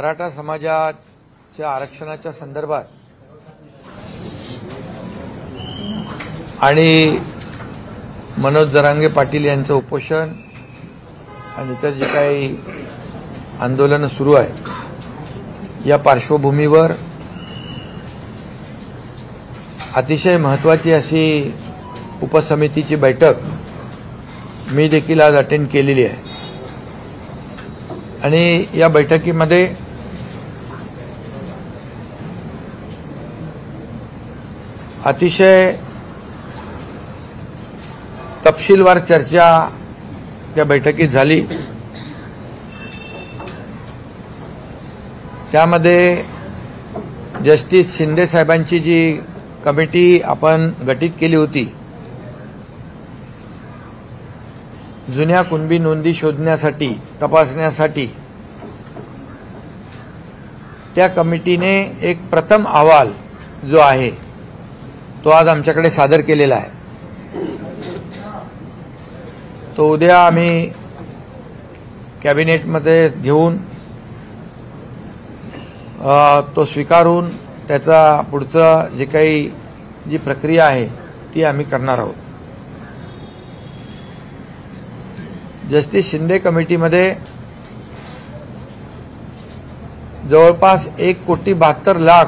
मराठा समाजाच्या आरक्षणाच्या संदर्भात आणि मनोज जरांगे पाटील यांचं उपोषण आणि इतर जे काही आंदोलन सुरू आहे या पार्श्वभूमीवर अतिशय महत्त्वाची अशी उपसमितीची बैठक मी देखील आज अटेंड केलेली आहे आणि या बैठकीमध्ये अतिशय तपशीलवार चर्चा त्या बैठकीत झाली। त्यामध्ये जस्टिस शिंदे साहेबांची जी कमिटी आपण गठीत केली होती जुन्या कुणबी नोंदी शोधण्यासाठी तपासण्यासाठी, त्या कमिटीने एक प्रथम अहवाल जो आहे तो आज आमच्याकडे सादर केलेला आहे। तो उद्या आम्ही कॅबिनेटमध्ये घेऊन तो स्वीकारून त्याचा पुढचं जे काही जी प्रक्रिया आहे ती आम्ही करणार आहोत। जस्टिस शिंदे कमिटीमध्ये जवळपास 1,72,00,000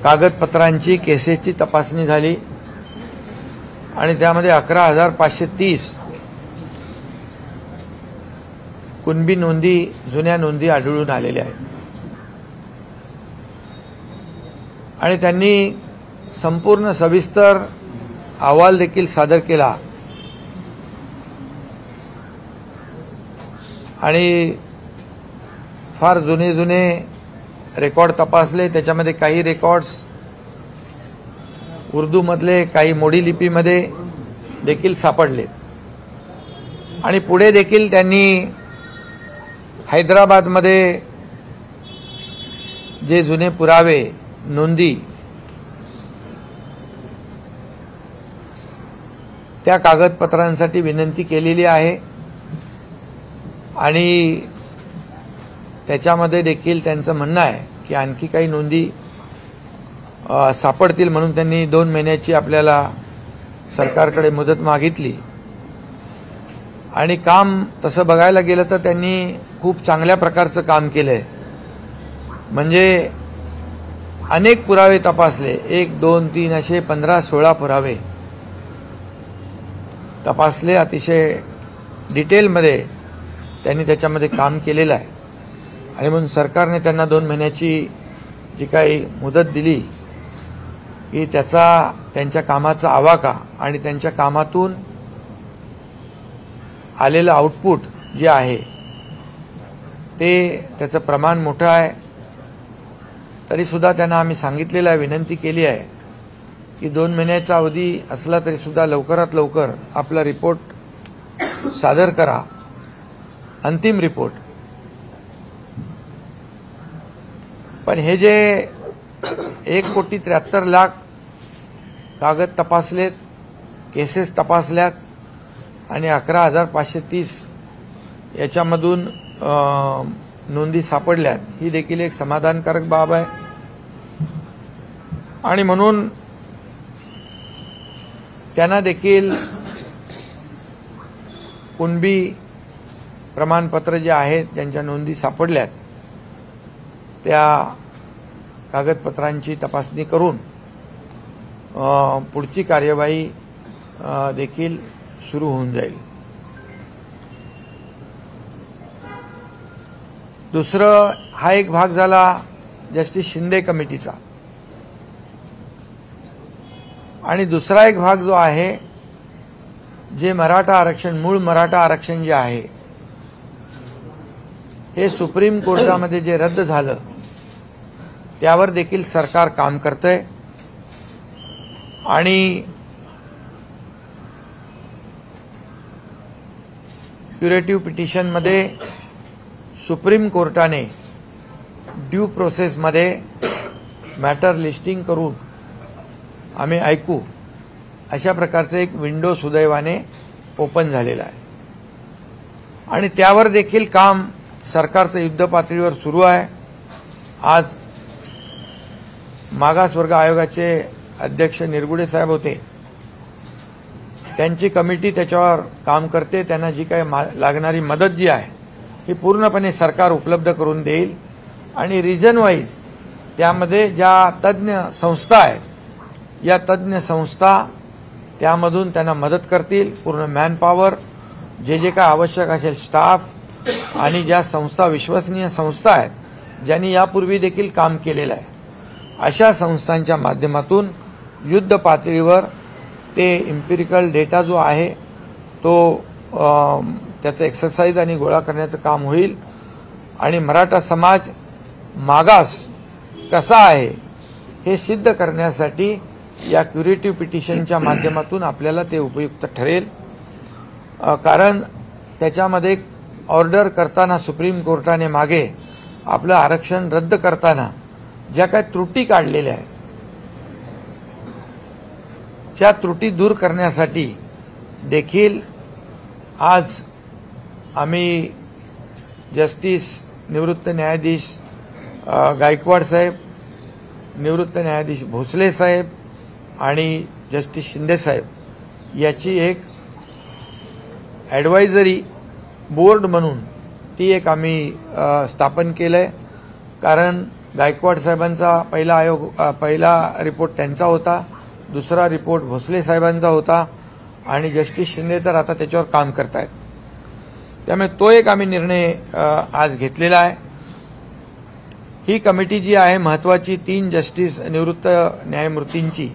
कागदपत्रांची केसेसची तपासणी झाली आणि त्यामध्ये 11,530 कुणबी नोंदी जुन्या नोंदी आढळून आलेल्या आहेत आणि त्यांनी संपूर्ण सविस्तर अहवाल देखील सादर केला आणि फार जुने रेकॉर्ड तपासले। त्याच्यामध्ये काही रेकॉर्ड्स उर्दूमधले, काही मोडी लिपीमध्ये देखील सापडले आणि पुढे देखील त्यांनी हैदराबादमध्ये जे जुने पुरावे नोंदी त्या कागदपत्रांसाठी विनंती केलेली आहे आणि त्याच्यामध्ये देखील त्यांचं म्हणणं आहे की आणखी काही नोंदी सापडतील म्हणून त्यांनी 2 महिन्याची आपल्याला सरकारकडे मुदत मागितली आणि काम तसं बघायला गेलं तर त्यांनी खूप चांगल्या प्रकारचं काम केलंय। म्हणजे अनेक पुरावे तपासले, 1, 2, 3 असे 15-16 पुरावे तपासले। अतिशय डिटेलमध्ये त्यांनी त्याच्यामध्ये काम केलेलं आहे आणि म्हणून सरकारने त्यांना 2 महिन्याची जी काही मुदत दिली की त्यांच्या कामाचा आवाका आणि त्यांच्या कामातून आलेलं आउटपुट जे आहे त्याचं प्रमाण मोठं आहे। तरी सुद्धा त्यांना आम्ही सांगितलेलं आहे, विनंती केली आहे की 2 महिन्याचा अवधी असला तरी सुद्धा लवकरात लवकर आपला रिपोर्ट सादर करा, अंतिम रिपोर्ट। पण हे जे 1,73,00,000 कागद तपासलेत, केसेस तपासल्यात आणि 11,530 याच्यामधून नोंदी सापडल्यात, ही देखील एक समाधानकारक बाब आहे आणि म्हणून त्यांना देखील कुणबी प्रमाणपत्र जे आहेत ज्यांच्या नोंदी सापडल्यात त्या कागदपत्रांची तपासणी करून पुढची कार्यवाही देखील सुरू होऊन जाईल। दुसरं हा एक भाग झाला जस्टिस शिंदे कमिटीचा आणि दुसरा एक भाग जो आहे जे मराठा आरक्षण, मूळ मराठा आरक्षण जे आहे हे सुप्रीम कोर्टामध्ये जे रद्द झालं त्यावर देखील सरकार काम करतंय आणि क्युरेटिव्ह पिटिशनमध्ये सुप्रीम कोर्टाने ड्यू प्रोसेसमध्ये मॅटर लिस्टिंग करून आम्ही ऐकू अशा प्रकारचं एक विंडो सुदैवाने ओपन झालेला आहे आणि त्यावर देखील काम सरकारचं युद्ध पातळीवर सुरू आहे। आज मागासवर्ग आयोगाचे अध्यक्ष निरगुडे साहेब होते, त्यांची कमिटी त्याच्यावर काम करते। त्यांना जी काही लागणारी मदत जी आहे ही पूर्णपणे सरकार उपलब्ध करून देईल आणि रिजन वाईज त्यामध्ये ज्या तज्ञ संस्था आहेत, या तज्ञ संस्था त्यामधून त्यांना मदत करतील। पूर्ण मॅनपॉवर, जे जे काय आवश्यक असेल स्टाफ, आणि ज्या संस्था विश्वसनीय संस्था आहेत, ज्यांनी यापूर्वी देखील काम केलेलं आहे, अशा संस्थांच्या माध्यमातून युद्ध पातळीवर ते इम्पिरिकल डेटा जो आहे तो त्याचं एक्सरसाइज आणि गोळा करण्याचं काम होईल। आणि मराठा समाज मागास कसा आहे हे सिद्ध करण्यासाठी या क्युरेटिव्ह पिटिशनच्या माध्यमातून आपल्याला ते उपयुक्त ठरेल। कारण त्याच्यामध्ये ऑर्डर करताना सुप्रीम कोर्टाने मागे आपलं आरक्षण रद्द करताना ज्या काही त्रुटी काढलेल्या आहेत, त्या त्रुटी दूर करण्यासाठी देखील आज आम्ही जस्टिस निवृत्त न्यायाधीश गायकवाड साहेब, निवृत्त न्यायाधीश भोसले साहेब आणि जस्टिस शिंदे साहेब याची एक ॲडवायझरी बोर्ड म्हणून ती एक आम्ही स्थापन केलंय। कारण गायकवाड साहेबांचा पहिला रिपोर्ट त्यांचा होता, दुसरा रिपोर्ट भोसले साहेबांचा होता आणि जस्टिस शिंदे तर आता त्याच्यावर काम करतायत। त्यामुळे तो एक आम्ही निर्णय आज घेतलेला आहे। ही कमिटी जी आहे महत्त्वाची 3 जस्टिस निवृत्त न्यायमूर्तींची,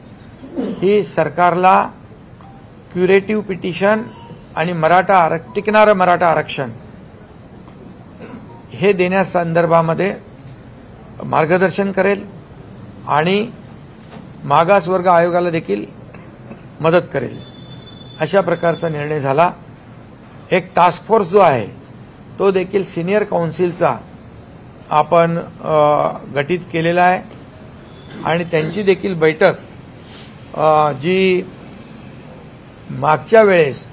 ही सरकारला क्युरेटिव्ह पिटिशन आणि टिकणारं मराठा आरक्षण हे देण्यासंदर्भामध्ये मार्गदर्शन करेल आणि मागासवर्ग आयोगाला देखील मदत करेल, अशा प्रकारचा निर्णय झाला। एक टास्क फोर्स जो आहे तो देखील सिनियर काउन्सिलचा आपण गठीत केलेला आहे आणि त्यांची देखील बैठक जी मागच्या वेळेस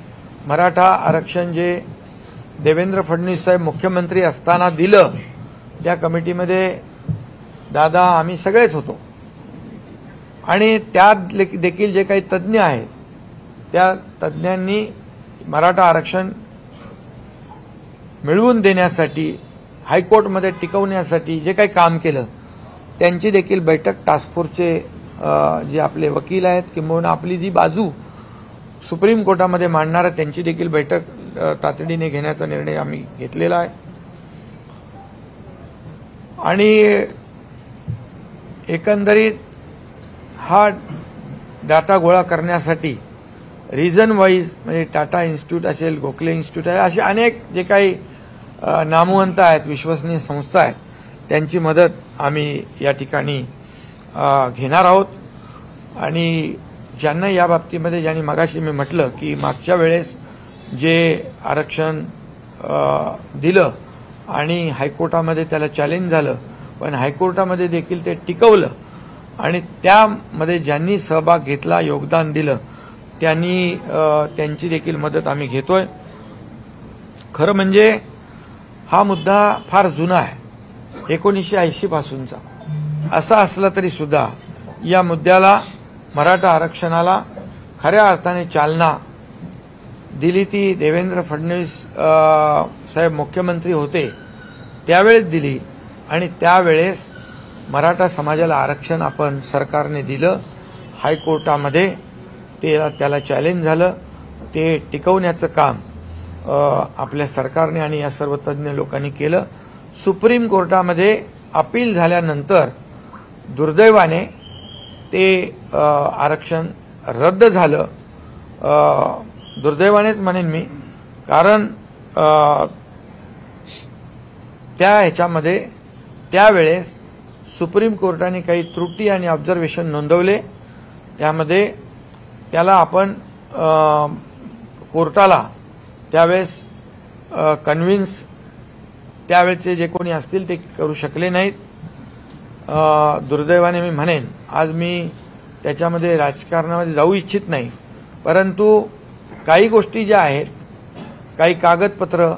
मराठा आरक्षण जे देवेंद्र फडणवीस साहेब मुख्यमंत्री असताना दिलं, त्या कमिटीमध्ये दादा आम्ही सगळेच होतो आणि त्यात देखील जे काही तज्ज्ञ आहेत त्या तज्ज्ञांनी मराठा आरक्षण मिळवून देण्यासाठी, हायकोर्टमध्ये टिकवण्यासाठी जे काही काम केलं, त्यांची देखील बैठक टास्क फोर्सचे जे आपले वकील आहेत किंबहुना आपली जी बाजू सुप्रीम कोर्टामध्ये मांडणार आहे त्यांची देखील बैठक तातडीने घेण्याचा निर्णय आम्ही घेतलेला आहे। आणि एकंदरीत हा डाटा गोळा करण्यासाठी रिजन वाईज म्हणजे टाटा इन्स्टिट्यूट असेल, गोखले इन्स्टिट्यूट आहे, असे अनेक जे काही नामवंत आहेत, विश्वसनीय संस्था आहेत, त्यांची मदत आम्ही या ठिकाणी घेणार आहोत। आणि ज्यांना या बाबतीमध्ये, ज्यांनी मगाशी मी म्हटलं की मागच्या वेळेस जे आरक्षण दिलं आणि हायकोर्टामध्ये त्याला चॅलेंज झालं, पण हायकोर्टामध्ये देखील ते टिकवलं आणि त्यामध्ये ज्यांनी सहभाग घेतला, योगदान दिलं, त्यांची देखील मदत आम्ही घेतोय। खरं म्हणजे हा मुद्दा फार जुना आहे, 1980 पासूनचा। असा असला तरी सुद्धा या मुद्द्याला, मराठा आरक्षणाला खऱ्या अर्थाने चालना दिली ती देवेंद्र फडणवीस साहेब मुख्यमंत्री होते त्यावेळेस दिली आणि त्यावेळेस मराठा समाजाला आरक्षण आपण सरकारने दिलं। हायकोर्टामध्ये त्याला चॅलेंज झालं, ते टिकवण्याचं काम आपल्या सरकारने आणि या सर्व तज्ज्ञ लोकांनी केलं। सुप्रीम कोर्टामध्ये अपील झाल्यानंतर दुर्दैवाने ते आरक्षण रद्द झालं। दुर्दैवानेच म्हणेन मी, कारण ह्याच्यामध्ये त्यावेळेस सुप्रीम कोर्टाने काही त्रुटी आणि ऑब्झर्वेशन नोंदवले, त्यामध्ये त्याला आपण कोर्टाला त्यावेळेस कन्व्हिन्स त्यावेळेचे जे कोणी असतील ते करू शकले नाहीत। दुर्दैवाने मी म्हणेन, आज मी त्याच्यामध्ये राजकारणामध्ये जाऊ इच्छित नाही, परंतु काही गोष्टी ज्या आहेत, काही कागदपत्र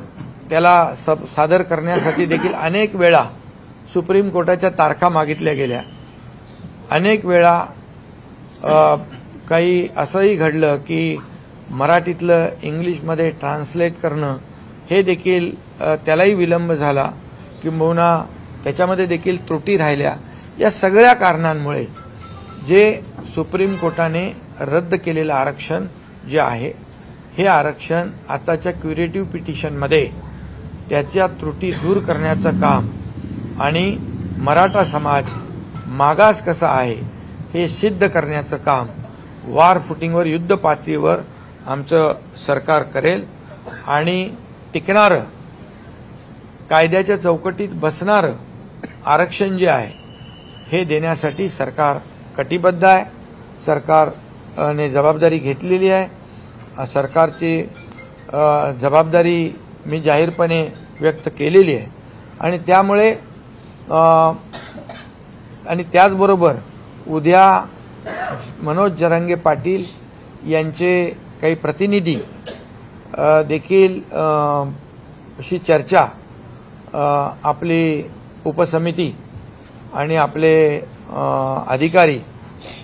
त्याला सादर करण्यासाठी देखील अनेक वेळा सुप्रीम कोर्टाच्या तारखा मागितल्या गेल्या। अनेक वेळा काही असंही घडलं की मराठीतलं इंग्लिशमध्ये ट्रान्सलेट करणं हे देखील त्यालाही विलंब झाला, किंबहुना त्याच्यामध्ये देखील त्रुटी राहिल्या। या सगळ्या कारणांमुळे जे सुप्रीम कोर्टाने रद्द केलेलं आरक्षण जे आहे हे आरक्षण आताच्या क्युरेटिव्ह पिटिशनमध्ये त्याच्या त्रुटी दूर करण्याचं काम आणि मराठा समाज मागास कसा आहे हे सिद्ध करण्याचं काम वार फुटिंगवर, युद्ध पातळीवर आमचं सरकार करेल आणि टिकणारं, कायद्याच्या चौकटीत बसणारं आरक्षण जे आहे हे देण्यासाठी सरकार कटिबद्ध आहे। सरकारने जबाबदारी घेतलेली आहे। सरकारची जबाबदारी मी जाहीरपणे व्यक्त केलेली आहे आणि त्यामुळे आणि त्याचबरोबर उद्या मनोज जरांगे पाटील यांचे काही प्रतिनिधी देखील अशी चर्चा आपली उपसमिती आणि आपले अधिकारी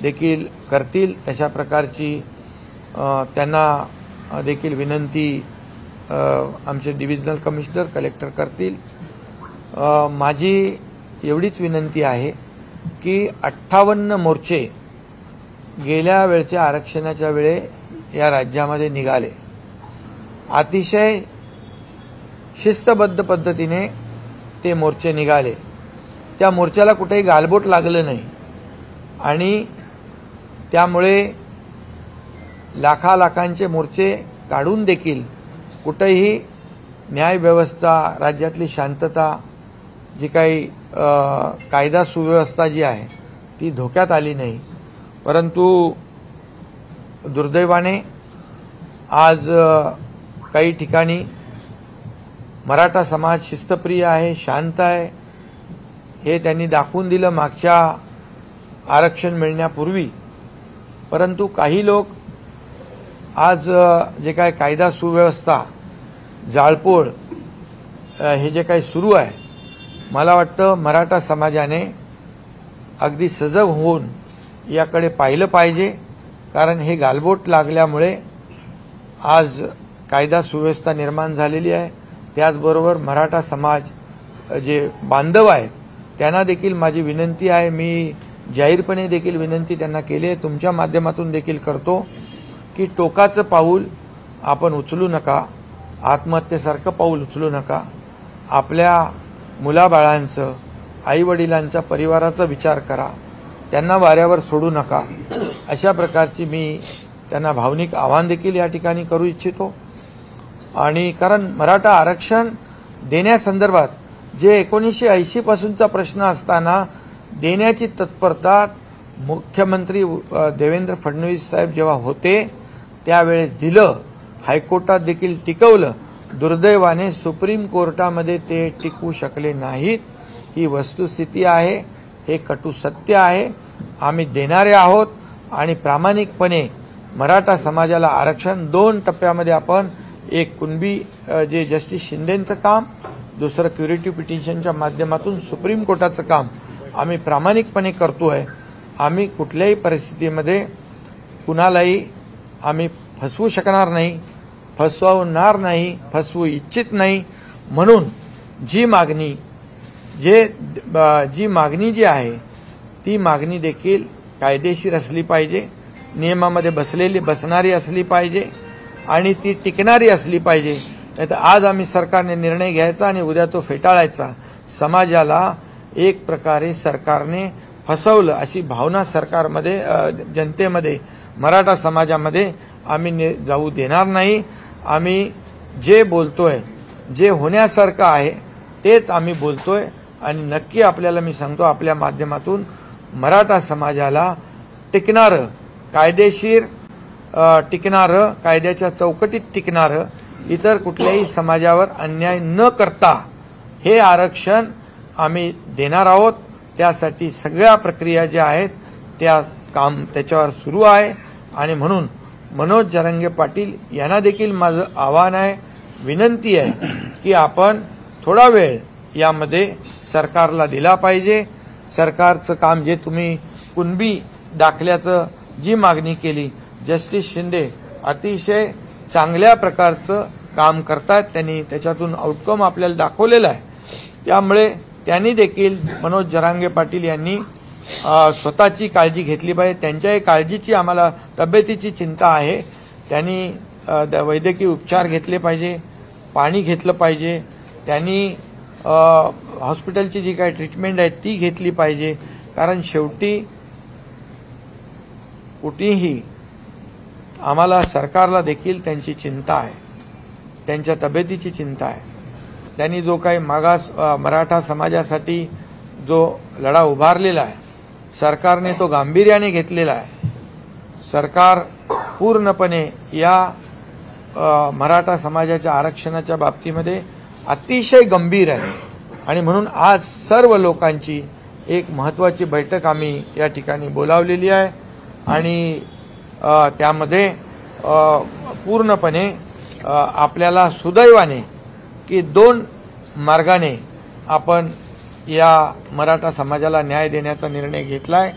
देखील करतील। तशा प्रकारची त्यांना देखील विनंती आमचे डिव्हिजनल कमिशनर, कलेक्टर करतील। माझी एवढीच विनंती आहे की 58 मोर्चे गेल्या वेळच्या आरक्षणाच्या वेळे या राज्यामध्ये निघाले। अतिशय शिस्तबद्ध पद्धतीने ते मोर्चे निघाले। त्या मोर्चाला कुठेही गालबोट लागलं नाही आणि त्यामुळे लाखांचे मोर्चे काढून देखील कुठेही न्यायव्यवस्था, राज्यातली शांतता, जी काही कायदा सुव्यवस्था जी आहे ती धोक्यात आली नाही। परंतु दुर्दैवाने आज काही ठिकाणी मराठा समाज शिस्तप्रिय आहे, शांत आहे, हे त्यांनी दाखवून दिलं मागच्या आरक्षण मिळण्यापूर्वी। परंतु काही लोक आज जे काय कायदा सुव्यवस्था, जाळपोळ हे जे काही सुरू आहे, मला वाटतं मराठा समाजाने अगदी सजग होऊन याकडे पाहिलं पाहिजे, कारण हे गालबोट लागल्यामुळे आज कायदा सुव्यवस्था निर्माण झालेली आहे। त्याचबरोबर मराठा समाज जे बांधव आहेत त्यांना देखील माझी विनंती आहे, मी जाहीरपणे देखील विनंती त्यांना केली आहे, तुमच्या माध्यमातून देखील करतो की टोकाचं पाऊल आपण उचलू नका, आत्महत्येसारखं पाऊल उचलू नका। आपल्या मुलाबाळांचं, आईवडिलांचा, परिवाराचा विचार करा, त्यांना वाऱ्यावर सोडू नका। अशा प्रकारची मी त्यांना भावनिक आवाहन देखील या ठिकाणी करू इच्छितो। आणि कारण मराठा आरक्षण देण्यासंदर्भात जे 1980 पासूनचा प्रश्न असताना देण्याची तत्परता मुख्यमंत्री देवेंद्र फडणवीस साहेब जेव्हा होते त्यावेळेस दिलं, हायकोर्टात देखील टिकवलं। दुर्दैवाने सुप्रीम कोर्टामध्ये ते टिकवू शकले नाहीत। ही वस्तुस्थिती आहे, हे कटू सत्य आहे। आम्ही देणारे आहोत आणि प्रामाणिकपणे मराठा समाजाला आरक्षण 2 टप्प्यामध्ये आपण, एक कुणबी जे जस्टिस शिंदेंचं काम, दुसरं क्युरेटिव्ह पिटिशनच्या माध्यमातून सुप्रीम कोर्टाचं काम आम्ही प्रामाणिकपणे करतोय। आम्ही कुठल्याही परिस्थितीमध्ये कुणालाही आम्ही फसवू शकणार नाही, फसवणार नाही, फसवू इच्छित नाही। म्हणून जी मागणी जी आहे ती मागणी देखील कायदेशीर असली पाहिजे, नियमामध्ये बसणारी असली पाहिजे आणि ती टिकणारी असली पाहिजे। नाहीतर आज आम्ही सरकारने निर्णय घ्यायचा आणि उद्या तो फेटाळायचा। समाजाला एक प्रकारे सरकारने फसवलं अशी भावना सरकारमध्ये, जनतेमध्ये, मराठा समाजामध्ये आम्ही जाऊ देणार नाही। आम्ही जे बोलतोय, जे होण्यासारखं आहे तेच आम्ही बोलतोय आणि नक्की आपल्याला मी सांगतो, आपल्या माध्यमातून मराठा समाजाला टिकणारं, कायदेशीर टिकणारं, कायद्याच्या चौकटीत टिकणारं, इतर कुठल्याही समाजावर अन्याय न करता हे आरक्षण आम्ही देणार आहोत। त्यासाठी सगळ्या प्रक्रिया ज्या आहेत त्याच्यावर सुरू आहे आणि म्हणून मनोज जरांगे पाटील यांना देखील माझं आव्हान आहे, विनंती आहे की आपण थोडा वेळ यामध्ये सरकारला दिला पाहिजे। सरकारचं काम जे तुम्ही कुणबी दाखल्याचं जी मागणी केली, जस्टिस शिंदे अतिशय चांगल्या प्रकारचं काम करतात, त्यांनी त्याच्यातून आउटकम आपल्याला दाखवलेला आहे। त्यामुळे त्यांनी देखील मनोज जरांगे पाटील यांनी स्वतःची काळजी घेतली पाहिजे। त्यांच्याही काळजीची आम्हाला तब्येतीची चिंता आहे। त्यांनी वैद्यकीय उपचार घेतले पाहिजे, पाणी घेतलं पाहिजे, त्यांनी हॉस्पिटलची जी काही ट्रीटमेंट आहे ती घेतली पाहिजे। कारण शेवटी कुठेही आम्हाला सरकारला देखील त्यांची चिंता आहे, त्यांच्या तब्येतीची चिंता आहे। त्यांनी जो काही मागास मराठा समाजासाठी जो लढा उभारलेला आहे, सरकारने तो गांभीर्याने घेतलेला आहे। सरकार पूर्णपणे या मराठा समाजाच्या आरक्षणाच्या बाबतीमध्ये अतिशय गंभीर आहे आणि म्हणून आज सर्व लोकांची एक महत्त्वाची बैठक आम्ही या ठिकाणी बोलावलेली आहे आणि त्यामध्ये पूर्णपणे आपल्याला सुदैवाने की 2 मार्गाने आपण या मराठा समाजाला न्याय देण्याचा निर्णय घेतलाय।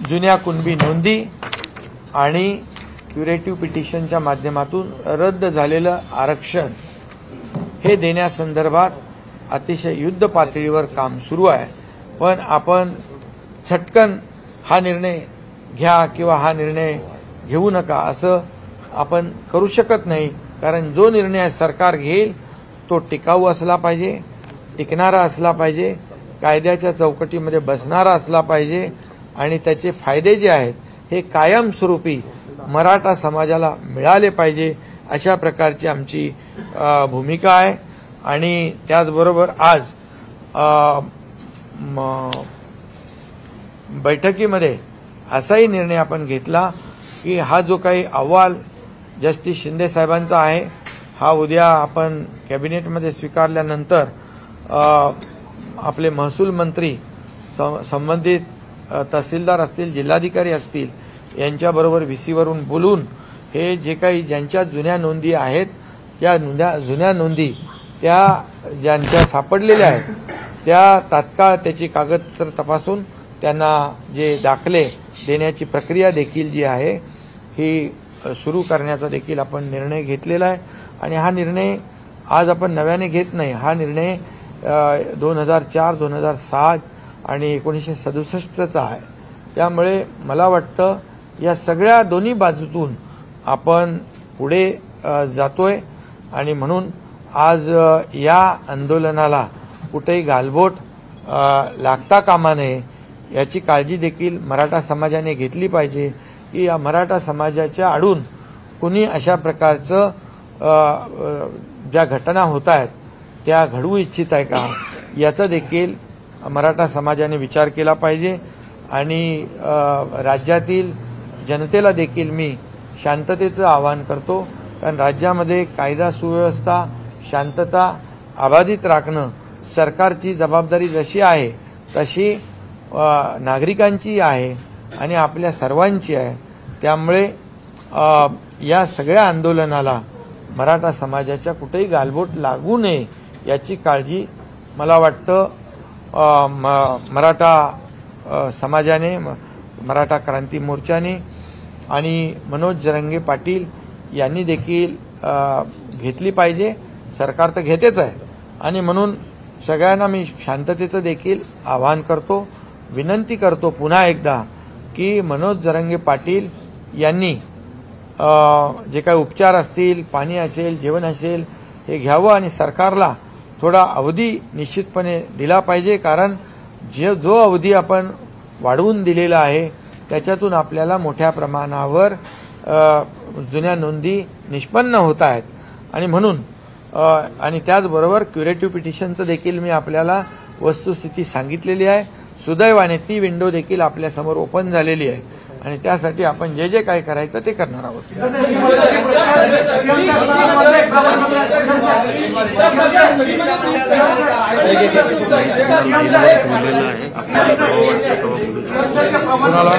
जुन्या कुणबी नोंदी आणि क्युरेटिव्ह पिटिशनच्या माध्यमातून रद्द झालेलं आरक्षण हे देण्यासंदर्भात अतिशय युद्ध पातळीवर काम सुरू आहे। पण आपण झटकन हा निर्णय घ्या किंवा हा निर्णय घेऊ नका असं आपण करू शकत नाही, कारण जो निर्णय सरकार घेईल तो टिकाऊ असला पाहिजे, टिकणारा असला पाहिजे, कायद्याच्या चौकटीमध्ये बसणारा असला पाहिजे आणि त्याचे फायदे जे आहेत हे कायमस्वरूपी मराठा समाजाला मिळाले पाहिजे, अशा प्रकारची आमची भूमिका आहे। आणि त्याचबरोबर आज बैठकीमध्ये असाही निर्णय आपण घेतला की हा जो काही अहवाल जस्टिस शिंदे साहेबांचा आहे हा उद्या आपण कॅबिनेटमध्ये स्वीकारल्यानंतर आपले महसूल मंत्री, संबंधित तहसीलदार असतील, जिल्हाधिकारी असतील यांच्याबरोबर व्हीसीवरून बोलून हे जे काही ज्यांच्या जुन्या नोंदी आहेत त्या जुन्या नोंदी त्या ज्यांच्या सापडलेल्या आहेत त्या तात्काळ त्याची कागदपत्र तपासून त्यांना जे दाखले देण्याची प्रक्रिया देखील जी आहे ही सुरू करण्याचा देखील आपण निर्णय घेतलेला आहे। आणि हा निर्णय आज आपण नव्याने घेत नाही, हा निर्णय 2004, 2007 आणि 1967चा आहे। त्यामुळे मला वाटतं या सगळ्या दोन्ही बाजूतून आपण पुढे जातोय आणि म्हणून आज या आंदोलनाला कुठेही गालबोट लागता कामा नये याची काळजी देखील मराठा समाजाने घेतली पाहिजे की या मराठा समाजाच्या आडून कुणी अशा प्रकारचं ज्या घटना होत आहेत त्या घडवू इच्छित आहे का याचा देखील मराठा समाजाने विचार केला पाहिजे। आणि राज्यातील जनतेला देखील मी शांततेचं आवाहन करतो, कारण राज्यामध्ये कायदा सुव्यवस्था, शांतता अबाधित राखणं सरकारची जबाबदारी जशी आहे तशी नागरिकांची आहे आणि आपल्या सर्वांची आहे। त्यामुळे या सगळ्या आंदोलनाला मराठा समाजाच्या कुठेही गालबोट लागू नये याची काळजी मला वाटतं मराठा समाजाने, मराठा क्रांती मोर्चाने आणि मनोज जरांगे पाटील यांनी देखील घेतली पाहिजे। सरकार तर घेतेच आहे आणि म्हणून सगळ्यांना मी शांततेचं देखील आवाहन करतो, विनंती करतो पुन्हा एकदा की मनोज जरांगे पाटील यांनी जे काही उपचार असतील, पाणी असेल, जेवण असेल हे घ्यावं आणि सरकारला थोडा अवधी निश्चितपणे दिला पाहिजे, कारण जो अवधी आपण वाढवून दिलेला आहे त्याच्यातून आपल्याला मोठ्या प्रमाणावर जुन्या नोंदी निष्पन्न होत आहेत आणि म्हणून आणि त्याचबरोबर क्युरेटिव्ह पिटिशनचं देखील मी आपल्याला वस्तुस्थिती सांगितलेली आहे। सुदैवाने ती विंडो देखील आपल्यासमोर ओपन झालेली आहे आणि त्यासाठी आपण जे जे काय करायचं ते करणार आहोत। कुणाला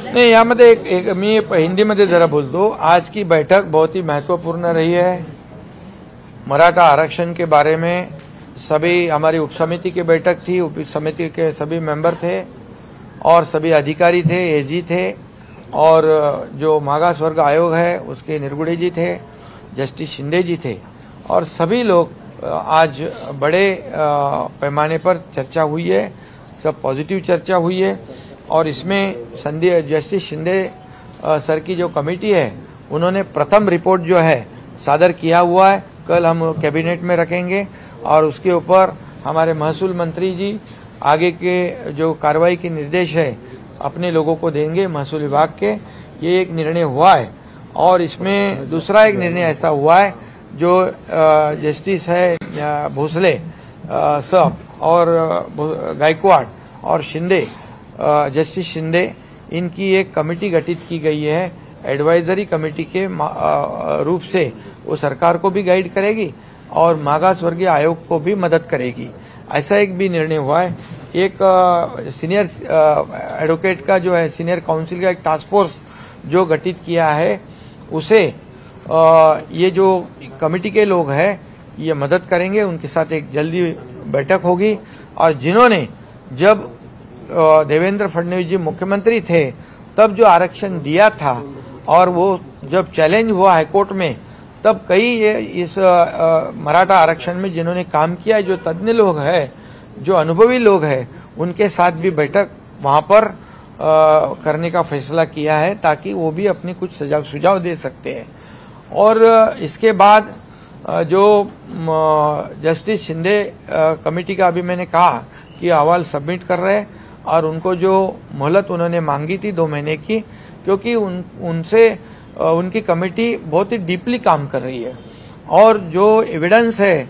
नहीं, यामध्ये एक मी हिंदीमध्ये जरा बोलतो। आज की बैठक बहुत ही महत्वपूर्ण रही है। मराठा आरक्षण के बारे में सभी हमारी उपसमिति की बैठक थी, उप समिति के सभी मेंबर थे और सभी अधिकारी थे, एजी थे और जो मागास वर्ग आयोग है उसके निरगुड़े जी थे, जस्टिस शिंदे जी थे और सभी लोग आज बड़े पैमाने पर चर्चा हुई है, सब पॉजिटिव चर्चा हुई है और इसमें जस्टिस शिंदे सर की जो कमेटी है उन्होंने प्रथम रिपोर्ट जो है सादर किया हुआ है। कल हम कैबिनेट में रखेंगे और उसके ऊपर हमारे महसूल मंत्री जी आगे के जो कार्रवाई के निर्देश है अपने लोगों को देंगे महसूल विभाग के। ये एक निर्णय हुआ है और इसमें दूसरा एक निर्णय ऐसा हुआ है जो जस्टिस है भोसले साहब और गायकवाड़ और शिंदे, जस्टिस शिंदे, इनकी एक कमेटी गठित की गई है एडवाइजरी कमेटी के रूप से। वो सरकार को भी गाइड करेगी और मागास वर्गीय आयोग को भी मदद करेगी। ऐसा एक भी निर्णय हुआ है। एक सीनियर एडवोकेट का जो है सीनियर काउंसिल का एक टास्क फोर्स जो गठित किया है उसे ये जो कमेटी के लोग हैं ये मदद करेंगे। उनके साथ एक जल्दी बैठक होगी और जिन्होंने जब देवेंद्र फडणवीस जी मुख्यमंत्री थे तब जो आरक्षण दिया था और वो जब चैलेंज हुआ हाईकोर्ट में तब कई इस मराठा आरक्षण में जिन्होंने काम किया है, जो तज्ञ लोग हैं, जो अनुभवी लोग हैं, उनके साथ भी बैठक वहां पर करने का फैसला किया है ताकि वो भी अपनी कुछ सुझाव दे सकते हैं। और इसके बाद जो जस्टिस शिंदे कमेटी का अभी मैंने कहा कि अहवाल सबमिट कर रहे हैं और उनको जो मोहलत उन्होंने मांगी थी 2 महीने की, क्योंकि उनसे उनकी कमेटी बहुत ही डीपली काम कर रही है और जो एविडेंस है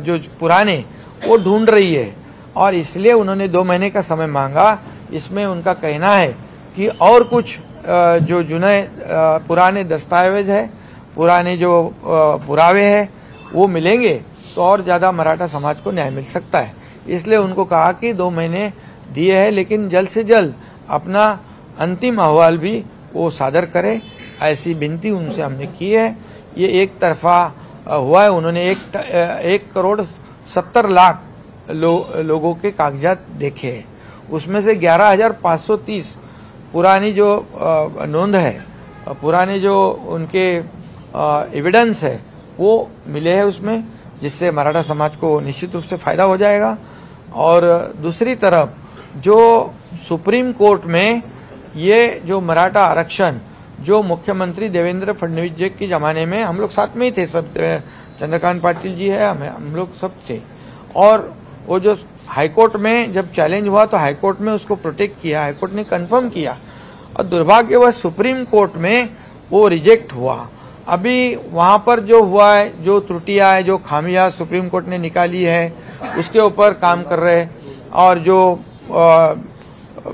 जो पुराने वो ढूंढ रही है और इसलिए उन्होंने 2 महीने का समय मांगा। इसमें उनका कहना है कि और कुछ जो पुराने दस्तावेज है, पुराने जो पुरावे हैं वो मिलेंगे तो और ज्यादा मराठा समाज को न्याय मिल सकता है। इसलिए उनको कहा कि 2 महीने दिए हैं लेकिन जल्द से जल्द अपना अंतिम अहवाल भी वो सादर करे, ऐसी विनती उनसे हमने की है। ये एक तरफा हुआ है। उन्होंने 1,70,00,000 लोगों के कागजात देखे हैं, उसमें से 11,530 पुरानी जो नोंद है, पुराने जो उनके एविडेंस है वो मिले हैं उसमें, जिससे मराठा समाज को निश्चित रूप से फायदा हो जाएगा। और दूसरी तरफ जो सुप्रीम कोर्ट में ये जो मराठा आरक्षण जो मुख्यमंत्री देवेंद्र फडणवीस जी के जमाने में हम लोग साथ में ही थे, सब चंद्रकांत पाटिल जी है, हम लोग सब थे, और वो जो हाईकोर्ट में जब चैलेंज हुआ तो हाईकोर्ट में उसको प्रोटेक्ट किया, हाईकोर्ट ने कंफर्म किया और दुर्भाग्यवश सुप्रीम कोर्ट में वो रिजेक्ट हुआ। अभी वहां पर जो हुआ है, जो त्रुटियां है, जो खामियां सुप्रीम कोर्ट ने निकाली है उसके ऊपर काम कर रहे हैं और जो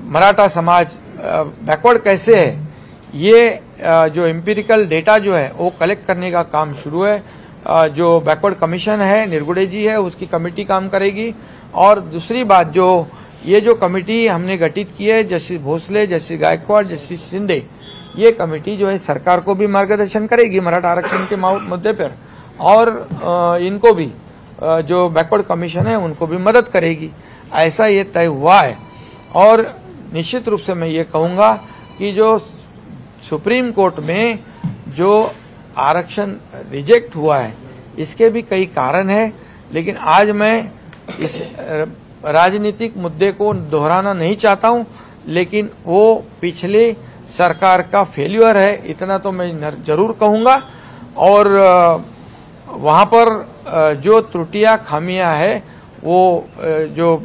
मराठा समाज बैकवर्ड कैसे है ये जो एम्पिरिकल डेटा जो है वो कलेक्ट करने का काम शुरू है। जो बैकवर्ड कमीशन है, निरगुड़े जी है, उसकी कमेटी काम करेगी। और दूसरी बात, जो ये जो कमेटी हमने गठित की है, justice Bhosale, justice Gaikwad, justice Shinde, ये कमेटी जो है सरकार को भी मार्गदर्शन करेगी मराठा आरक्षण के मुद्दे पर और इनको भी जो बैकवर्ड कमीशन है उनको भी मदद करेगी, ऐसा ये तय हुआ है। और निश्चित रूप से मैं ये कहूंगा कि जो सुप्रीम कोर्ट में जो आरक्षण रिजेक्ट हुआ है इसके भी कई कारण है, लेकिन आज मैं इस राजनीतिक मुद्दे को दोहराना नहीं चाहता हूं, लेकिन वो पिछले सरकार का फेल्यूर है इतना तो मैं जरूर कहूंगा। और वहां पर जो त्रुटियां खामियां है वो जो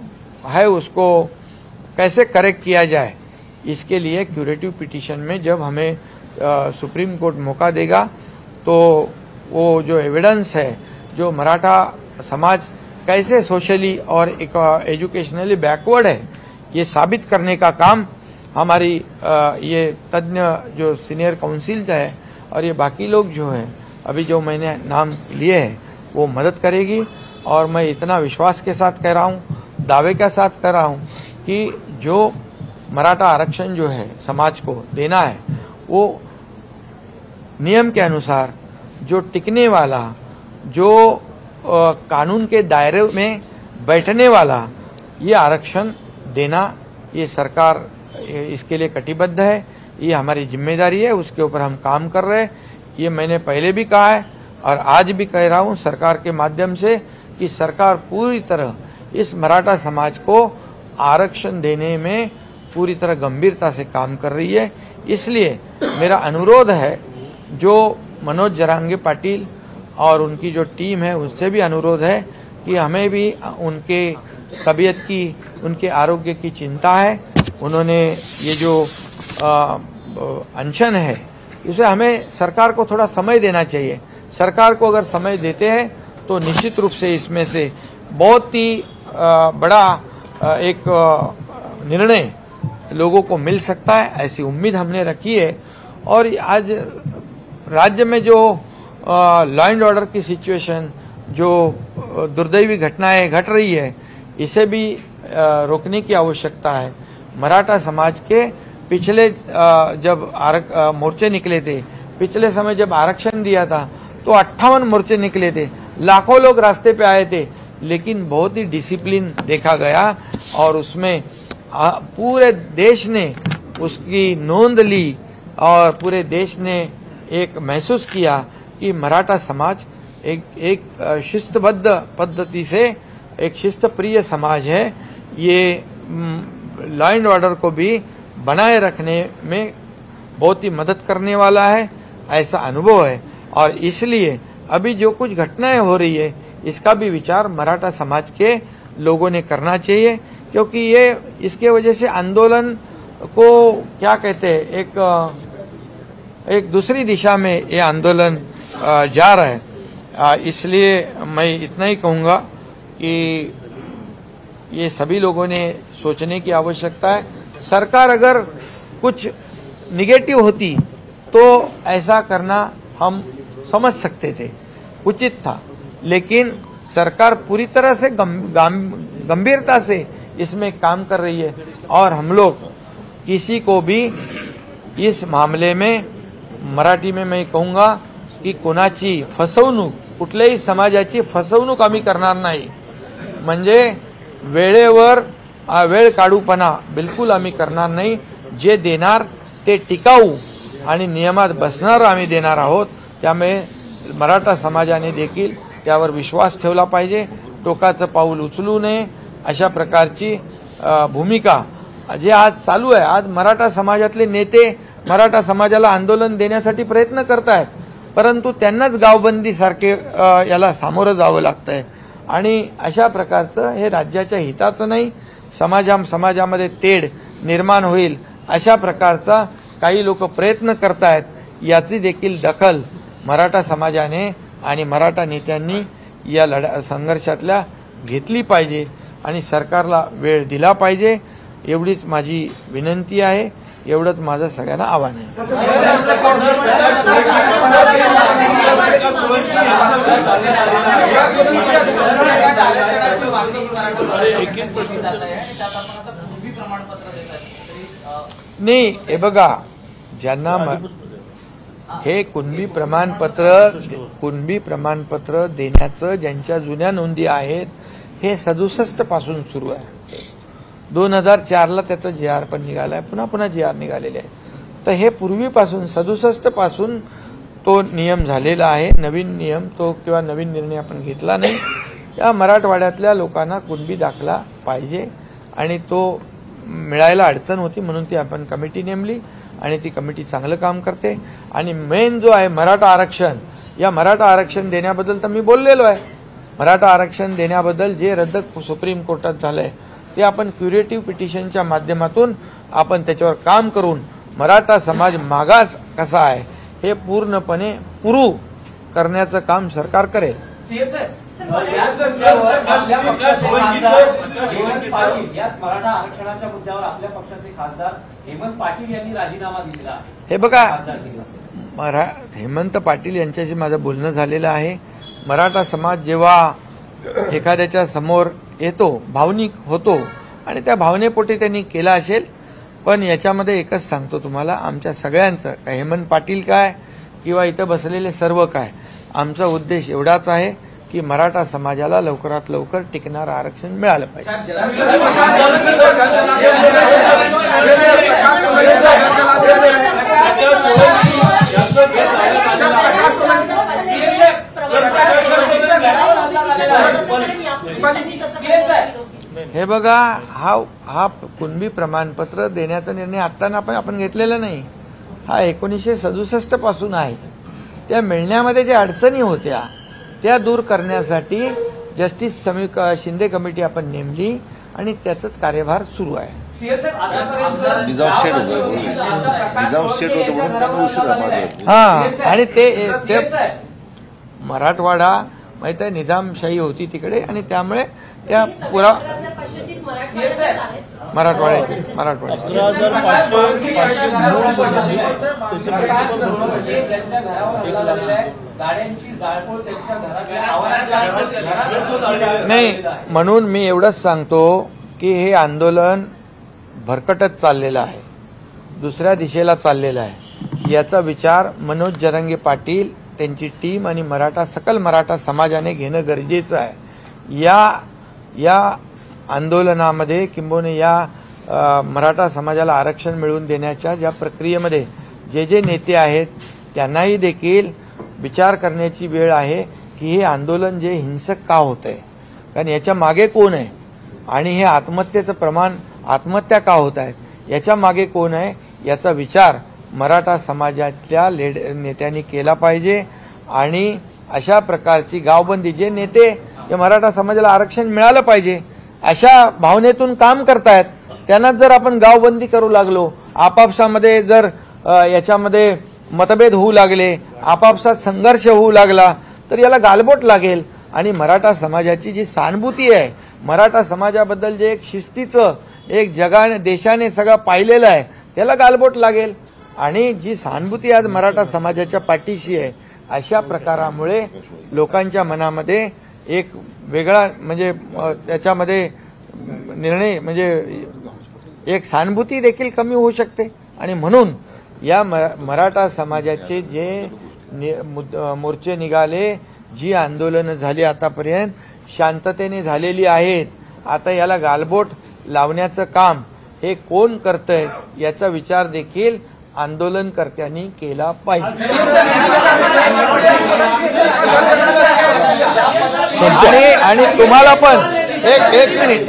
है उसको कैसे करेक्ट किया जाए, इसके लिए क्यूरेटिव पिटीशन में जब हमें सुप्रीम कोर्ट मौका देगा तो वो जो एविडेंस है, जो मराठा समाज कैसे सोशली और एजुकेशनली बैकवर्ड है, ये साबित करने का काम हमारी ये तज्ञ जो सीनियर काउंसिल है और ये बाकी लोग जो हैं अभी जो मैंने नाम लिए हैं वो मदद करेगी। और मैं इतना विश्वास के साथ कह रहा हूँ, दावे के साथ कह रहा हूँ कि जो मराठा आरक्षण जो है समाज को देना है वो नियम के अनुसार जो टिकने वाला, जो कानून के दायरे में बैठने वाला ये आरक्षण देना, ये सरकार इसके लिए कटिबद्ध है, ये हमारी जिम्मेदारी है, उसके ऊपर हम काम कर रहे हैं। ये मैंने पहले भी कहा है और आज भी कह रहा हूँ सरकार के माध्यम से कि सरकार पूरी तरह इस मराठा समाज को आरक्षण देने में पूरी तरह गंभीरता से काम कर रही है। इसलिए मेरा अनुरोध है, जो मनोज जरांगे पाटिल और उनकी जो टीम है उनसे भी अनुरोध है कि हमें भी उनके तबीयत की, उनके आरोग्य की चिंता है। उन्होंने ये जो अनशन है इसे हमें सरकार को थोड़ा समय देना चाहिए। सरकार को अगर समय देते हैं तो निश्चित रूप से इसमें से बहुत ही बड़ा एक निर्णय लोगों को मिल सकता है, ऐसी उम्मीद हमने रखी है। और आज राज्य में जो लॉ एंड ऑर्डर की सिचुएशन, जो दुर्दैवी घटनाएं घट रही है, इसे भी रोकने की आवश्यकता है। मराठा समाज के पिछले जब मोर्चे निकले थे, पिछले समय जब आरक्षण दिया था तो 58 मोर्चे निकले थे, लाखों लोग रास्ते पे आए थे, लेकिन बहुत ही डिसिप्लिन देखा गया और उसमें पूरे देश ने उसकी नोंद ली और पूरे देश ने एक महसूस किया कि मराठा समाज एक शिस्तबद्ध पद्धति से एक शिस्तप्रिय समाज है। ये लॉ एंड ऑर्डर को भी बनाए रखने में बहुत ही मदद करने वाला है, ऐसा अनुभव है। और इसलिए अभी जो कुछ घटनाएं हो रही है इसका भी विचार मराठा समाज के लोगों ने करना चाहिए, क्योंकि ये इसके वजह से आंदोलन को क्या कहते हैं, एक दूसरी दिशा में ये आंदोलन जा रहा है। इसलिए मैं इतना ही कहूँगा कि ये सभी लोगों ने सोचने की आवश्यकता है। सरकार अगर कुछ निगेटिव होती तो ऐसा करना हम समझ सकते थे, उचित था, लेकिन सरकार पूरी तरह से गंभीरता से इसमें काम कर रही है और हम लोग किसी को भी इस मामले में, मराठी में मैं कहूँगा की कोणाची फसवणूक, कुठल्याही समाजाची फसवणूक आम्ही करणार नाही। म्हणजे वेळेवर वेळ काढूपणा बिलकुल आम्ही करणार नाही। जे देणार ते टिकाऊ आणि नियमात बसणार आम्ही देणार आहोत। त्यामुळे मराठा समाजाने देखील त्यावर विश्वास ठेवला पाहिजे, टोकाचं पाऊल उचलू नये, अशा प्रकारची भूमिका जे आज चालू आहे। आज मराठा समाजातले नेते मराठा समाजाला आंदोलन देण्यासाठी प्रयत्न करतायत, परंतु त्यांनाच गावबंदी सारखे याला सामोरं जावं लागतंय आणि अशा प्रकारचं हे राज्याच्या हिताचं नाही। समाजामध्ये तेढ निर्माण होईल अशा प्रकारचा काही लोक प्रयत्न करतायत, याची देखील दखल मराठा समाजाने आणि मराठा नेत्यांनी या संघर्षातल्या घेतली पाहिजे आणि सरकारला वेळ दिला पाहिजे, एवढीच माझी विनंती आहे, एवढंच माझं सगळ्यांना आव्हान आहे। नाही, हे बघा, ज्यांना हे कुणबी प्रमाणपत्र देण्याचं ज्यांच्या जुन्या नोंदी आहेत हे 67 पासून सुरू आहे। 2004ला त्याचा GR पण निघालाय, पुन्हा GR निघालेले आहे। तर हे पूर्वीपासून 67 पासून तो नियम झालेला आहे। नवीन नियम तो किंवा नवीन निर्णय आपण घेतला नाही। या मराठवाड्यातल्या लोकांना कुणबी दाखला पाहिजे आणि तो मिळायला अडचण होती, म्हणून ती आपण कमिटी नेमली आणि ती कमिटी चांगलं काम करते। आणि मेन जो आहे मराठा आरक्षण, या मराठा आरक्षण देण्याबद्दल तर मी बोललेलो आहे। मराठा आरक्षण देण्याबद्दल जे रद्द सुप्रीम कोर्टात झालंय ते आपण क्युरेटिव्ह पिटिशनच्या माध्यमातून आपण त्याच्यावर काम करून मराठा समाज मागास कसा आहे हे पूर्णपणे पुरू करण्याचं काम सरकार करेल। मराठा आरक्षणाच्या मुद्द्यावर आपल्या पक्षाचे खासदार हेमंत पाटील यांनी राजीनामा दिलेला आहे। हे बघा, हेमंत पाटील यांच्याशी माझं बोलणं झालेलं आहे. मराठा समाज जेव्हा एखाद्याच्या समोर येतो, भावनिक होतो आणि त्या भावनेपोटी त्यांनी केला असेल. पण याच्यामध्ये एकच सांगतो तुम्हाला, आमच्या सगळ्यांचं, काय हेमंत पाटील काय किंवा इथं बसलेले सर्व काय, आमचा उद्देश एवढाच आहे की मराठा समाजाला लवकरात लवकर टिकणारं आरक्षण मिळालं पाहिजे. हे बघा, हा कुणबी प्रमाणपत्र देण्याचा निर्णय आत्ता आपण घेतलेला नाही, हा 1967 पासून आहे. त्या मिळण्यामध्ये ज्या अडचणी होत्या त्या दूर करण्यासाठी जस्टिस शिंदे कमिटी आपण नेमली आणि त्याचाच कार्यभार सुरू आहे. हा, आणि ते मराठवाडा माहित आहे, निजामशाही होती तिकडे आणि त्यामुळे त्या पुरा मराठवाड्याचे नाही. म्हणून मी एवढंच सांगतो की हे आंदोलन भरकटत चाललेलं आहे, दुसऱ्या दिशेला चाललेलं आहे. याचा विचार मनोज जरांगे पाटील, त्यांची टीम आणि सकल मराठा समाजाने घेणं गरजेचं आहे. या आंदोलनामध्ये किंबहुना या मराठा समाजाला आरक्षण मिळवून देण्याच्या ज्या प्रक्रियेमध्ये जे नेते आहेत त्यांनाही देखील विचार करण्याची वेळ आहे की हे आंदोलन जे हिंसक का होत आहे, कारण याच्या मागे कोण आहे आणि हे आत्महत्येचं प्रमाण, आत्महत्या का होत आहेत, याच्या मागे कोण आहे, याचा विचार मराठा समाजातल्या नेत्यांनी केला पाहिजे. आणि अशा प्रकारची गावबंदी, जे नेते या मराठा समाजाला आरक्षण मिळालं पाहिजे अशा भावनेतून काम करतायत, त्यांना जर आपण गावबंदी करू लागलो, आपापसामध्ये जर याच्यामध्ये मतभेद होऊ लागले, आपापसात संघर्ष होऊ लागला, तर याला गालबोट लागेल. आणि मराठा समाजाची जी सहानुभूती आहे, मराठा समाजाबद्दल जे एक शिस्तीचं, एक जगाने देशाने सगळं पाहिलेलं आहे, त्याला गालबोट लागेल. आणि जी सहानुभूती आज मराठा समाजाच्या पाठीशी आहे, अशा प्रकारामुळे लोकांच्या मनामध्ये एक वेगळा म्हणजे त्याच्यामध्ये निर्णय म्हणजे एक सहानुभूती देखील कमी होऊ शकते. आणि म्हणून या मराठा समाजाचे जे मोर्चे निघाले, जी आंदोलनं झाली आतापर्यंत शांततेने झालेली आहेत, आता याला गालबोट लावण्याचं काम हे कोण करतंय याचा विचार देखील आंदोलनकर्त्यांनी केला पाहिजे. आणि तुम्हाला पण एक मिनिट,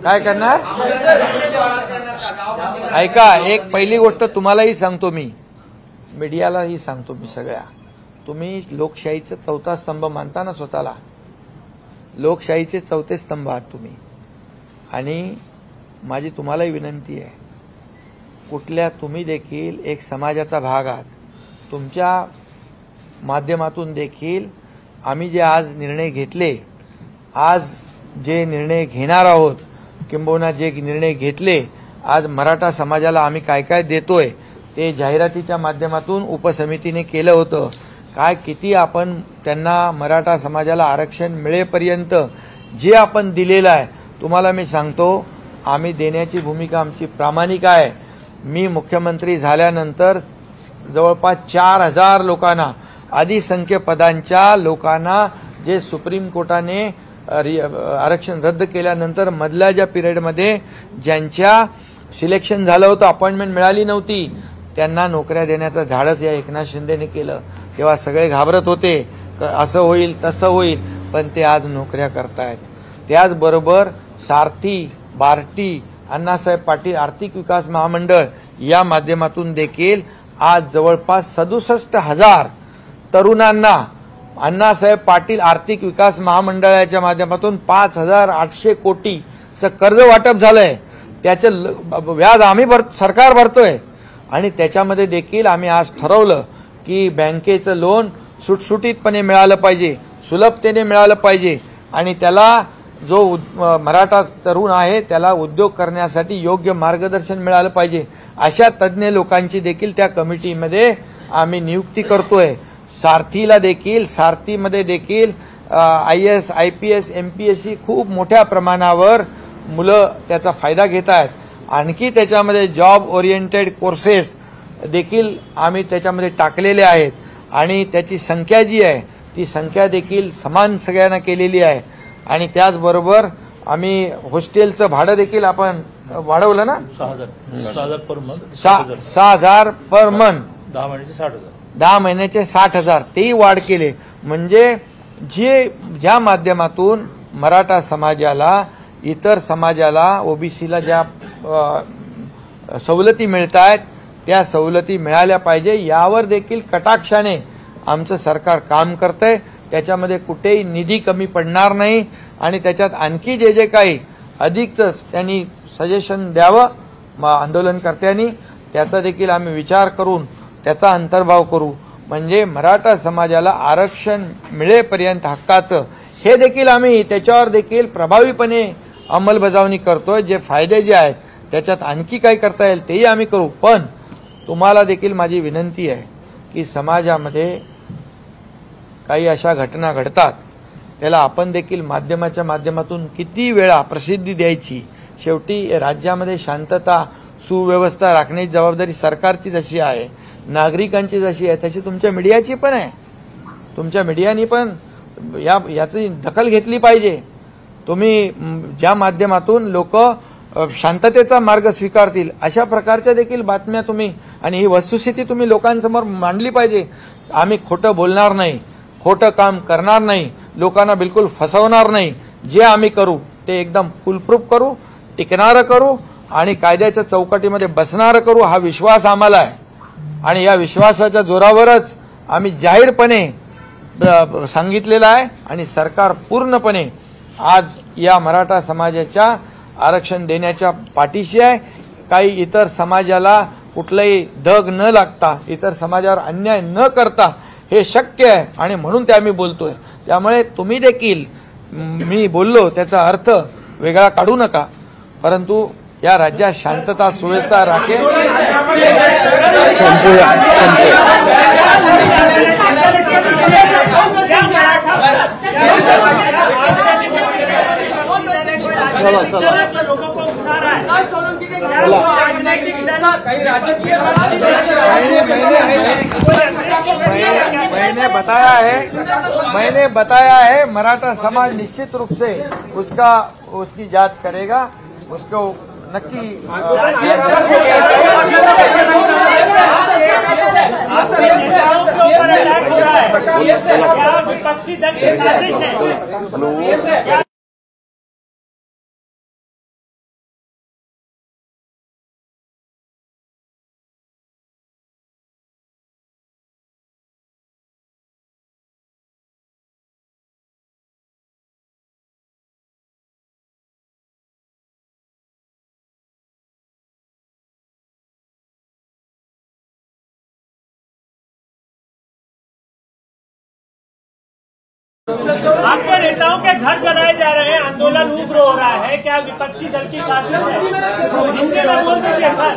काय करणार ऐका, एक पहिली गोष्ट तुम्हालाही सांगतो मी, मीडियालाही सांगतो मी, सगळ्या, तुम्ही लोकशाहीचा चौथा स्तंभ मानता ना स्वतःला, लोकशाहीचे चौथे स्तंभ आहात तुम्ही. आणि माझी तुम्हालाही विनंती आहे, तुम्ही देखील एक समाजाचा भाग आहात, तुमच्या माध्यमातून देखील आम्ही जे आज निर्णय घेतले, आज जे निर्णय घेणार आहोत, किंबहुना जे निर्णय घेतले, आज मराठा समाजाला आम्ही काय काय देतोय ते जाहिरातीच्या माध्यमातून उपसमितीने केलं होतं. काय किती आपण त्यांना मराठा समाजाला आरक्षण मिळेपर्यंत जे आपण दिलेलं आहे, तुम्हाला मी सांगतो, आम्ही देण्याची भूमिका आमची प्रामाणिक आहे. मी मुख्यमंत्री झाल्यानंतर जवळपास 4000 लोकांना, अधिसंख्य पदांच्या लोकांना, जे सुप्रीम कोर्टाने आरक्षण रद्द केल्यानंतर मधल्या ज्या पिरियडमध्ये ज्यांच्या सिलेक्शन झालं होतं, अपॉइंटमेंट मिळाली नव्हती, त्यांना नोकऱ्या देण्याचं धाडस या एकनाथ शिंदेने केलं. तेव्हा सगळे घाबरत होते, असं होईल तसं होईल, पण ते आज नोकऱ्या करतायत. त्याचबरोबर सारथी, बार्टी, अण्णासाहेब पाटील आर्थिक विकास महामंडळ या माध्यमातून देखील आज जवळपास 67,000 तरुणांना अण्णासाहेब पाटील आर्थिक विकास महामंडळाच्या माध्यमातून 5,800 कोटीचं कर्ज वाटप झालंय. त्याचं व्याज आम्ही सरकार भरतोय. आणि त्याच्यामध्ये देखील आम्ही आज ठरवलं की बँकेचं लोन सुटसुटीतपणे मिळालं पाहिजे, सुलभतेने मिळालं पाहिजे आणि त्याला जो मराठा तरुण आहे त्याला उद्योग करण्यासाठी योग्य मार्गदर्शन मिळालं पाहिजे अशा तज्ज्ञ लोकांची देखील त्या कमिटीमध्ये आम्ही नियुक्ती करतोय. सारथीमध्ये देखील IAS, IPS, MPSC खूप मोठ्या प्रमाणावर मुलं त्याचा फायदा घेत आहेत. आणखी त्याच्यामध्ये जॉब ओरिएंटेड कोर्सेस देखील आम्ही त्याच्यामध्ये टाकलेले आहेत आणि त्याची संख्या जी आहे ती संख्या देखील समान सगळ्यांना केलेली आहे. आणि त्याचबरोबर आम्ही हॉस्टेलचं भाडं देखील आपण वाढवलं ना, 6,000 पर मंथ, 6,000 पर मंथ, 10 महिन्याचे 60,000, 10 महिन्याचे 60,000 तेही वाढ केले. म्हणजे ज्या माध्यमातून मराठा समाजाला, इतर समाजाला, OBCला ज्या सवलती मिळत आहेत त्या सवलती मिळाल्या पाहिजे यावर देखील कटाक्षाने आमचं सरकार काम करतंय. त्याच्यामध्ये कुठेही निधी कमी पडणार नाही आणि त्याच्यात आणखी जे काही अधिकच त्यांनी सजेशन द्यावं आंदोलनकर्त्यांनी, त्याचा देखील आम्ही विचार करून त्याचा अंतर्भाव करू. म्हणजे मराठा समाजाला आरक्षण मिळेपर्यंत हक्काचं हे देखील आम्ही त्याच्यावर देखील प्रभावीपणे अंमलबजावणी करतोय. जे फायदे जे आहेत त्याच्यात आणखी काय करता येईल तेही आम्ही करू. पण तुम्हाला देखील माझी विनंती आहे की समाजामध्ये काही अशा घटना घडतात त्याला आपण देखील माध्यमाच्या माध्यमातून किती वेळा प्रसिद्धी द्यायची. शेवटी राज्यामध्ये शांतता सुव्यवस्था राखण्याची जबाबदारी सरकारची जशी आहे, नागरिकांची जशी आहे, तशी तुमच्या मीडियाची पण आहे. तुमच्या मीडियानी पण याची दखल घेतली पाहिजे. तुम्ही ज्या माध्यमातून लोक शांततेचा मार्ग स्वीकारतील अशा प्रकारच्या देखील बातम्या तुम्ही आणि ही वस्तुस्थिती तुम्ही लोकांसमोर मांडली पाहिजे. आम्ही खोटं बोलणार नाही, खोटं काम करणार नाही, लोकांना बिलकुल फसवणार नाही. जे आम्ही करू ते एकदम फुलप्रूफ करू, टिकणारं करू आणि कायद्याच्या चौकटीमध्ये बसणारं करू हा विश्वास आम्हाला आहे. आणि या विश्वासाच्या जोरावरच आम्ही जाहीरपणे सांगितलेलं आहे आणि सरकार पूर्णपणे आज या मराठा समाजाच्या आरक्षण देण्याच्या पाठीशी आहे. काही इतर समाजाला कुठलंही दग न लागता, इतर समाजावर अन्याय न करता हे शक्य आहे आणि म्हणून ते आम्ही बोलतोय. त्यामुळे तुम्ही देखील मी बोललो त्याचा अर्थ वेगळा काढू नका, परंतु या राज्यात शांतता सुव्यवस्था राखेल. मैंने बताया है मराठा समाज निश्चित रूप से उसकी जांच करेगा. उसको नक्की विपक्षी दल की साजिश है. आपके नेताओं के घर जलाए जा रहे हैं, आंदोलन उग्र हो रहा है, क्या विपक्षी दल की साजिश है? हिंदी में बोल दीजिए सर.